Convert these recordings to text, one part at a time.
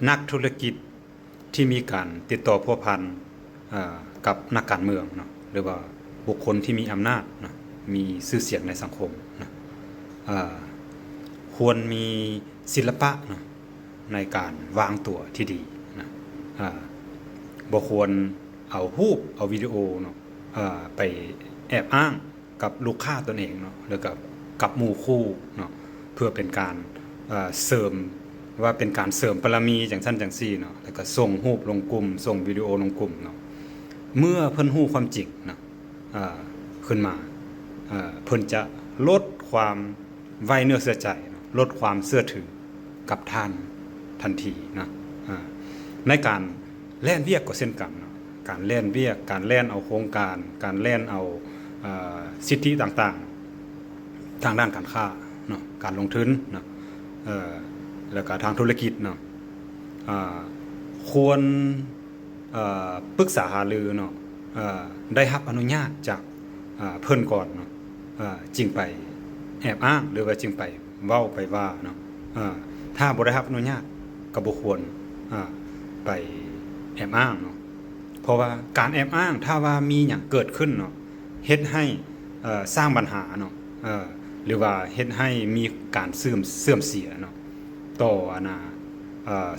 นักธุรกิจที่มีการติดต่อพัวพันกับนักการเมืองเนาะหรือว่าบุคคลที่มีอำนาจนะมีชื่อเสียงในสังคมนะควรมีศิลปะนะในการวางตัวที่ดีนะบ่ควรเอารูปเอาวิดีโอเนาะไปแอบอ้างกับลูกค้าตนเองเนาะหรือกับหมู่คู่เนาะเพื่อเป็นการเสริมว่าเป็นการเสริมบารมีจังซั่นจังซี่เนาะแล้วก็ส่งรูปลงกลุ่มส่งวิดีโอลงกลุ่มเนาะเมื่อเพิ่นรู้ความจริงเนาะขึ้นมาเพิ่นจะลดความไว้เนื้อเชื่อใจลดความเชื่อถือกับท่านทันทีนะในการแล่นเวียกก็เช่นกันเนาะการแล่นเวียกการแล่นเอาโครงการการแล่นเอาสิทธิต่างๆทางด้านการค้าเนาะการลงทุนเนาะแล้วก็ทางธุรกิจเนาะควรปรึกษาหารือเนาะได้รับอนุญาตจากเพิ่นก่อนเนาะจึงไปแอบอ้างหรือว่าจึงไปเว้าไปว่าเนาะถ้าบ่ได้รับอนุญาตก็บ่ควรไปแอบอ้างเนาะเพราะว่าการแอบอ้างถ้าว่ามีหยังเกิดขึ้นเนาะเฮ็ดให้สร้างปัญหาเนาะหรือว่าเฮ็ดให้มีการเสื่อมเสียเนาะต่อ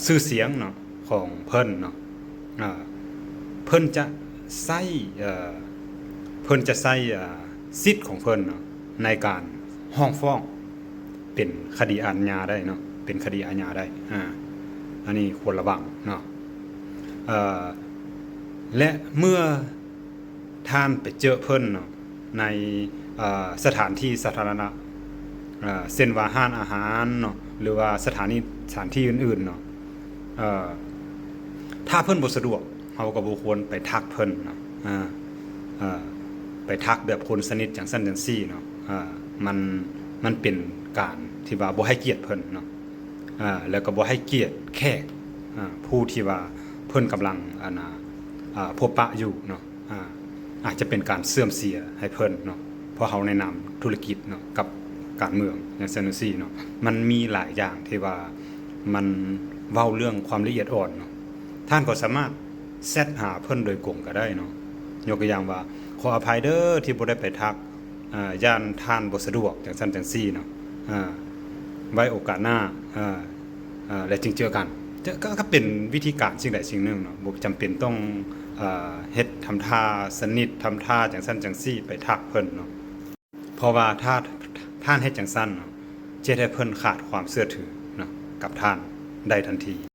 ชื่อเสียงเนาะของเพิ่นเนาะเพิ่นจะใช้สิทธิ์ของเพิ่นเนาะในการฟ้องเป็นคดีอาญาได้เนาะเป็นคดีอาญาได้อันนี้ควรระวังเนาะและเมื่อท่านไปเจอเพิ่นเนาะในสถานที่สาธารณะเช่นว่าร้านอาหารเนาะหรือว่าสถานที่อื่นๆเนาะถ้าเพิ่นบ่สะดวกเฮาก็บ่ควรไปทักเพิ่นเนาะไปทักแบบคนสนิทจังซั่นจังซี่เนาะมันเป็นการที่ว่าบ่ให้เกียรติเพิ่นเนาะแล้วก็บ่ให้เกียรติแขกผู้ที่ว่าเพิ่นกำลังพบปะอยู่เนาะอาจจะเป็นการเสื่อมเสียให้เพิ่นเนาะเพราะเฮาแนะนำธุรกิจเนาะกับการเมืองอย่างซั่นจังซี่เนาะมันมีหลายอย่างที่ว่ามันเว้าเรื่องความละเอียดอ่อนเนาะท่านก็สามารถแชทหาเพิ่นโดยตรงก็ได้เนาะยกตัวอย่างว่าขออภัยเด้อที่บ่ได้ไปทักย่านท่านบ่สะดวกจังซั่นจังซี่เนาะไว้โอกาสหน้าแล้วจึงเจอกันก็เป็นวิธีการสิ่งใดสิ่งหนึ่งเนาะบ่จำเป็นต้องเฮ็ดทำท่าสนิททำท่าจังซั่นจังซี่ไปทักเพิ่นเนาะเพราะว่าถ้าท่านเฮ็ดจังซั่นเนาะจะให้เพิ่นขาดความเชื่อถือเนาะกับท่านได้ทันที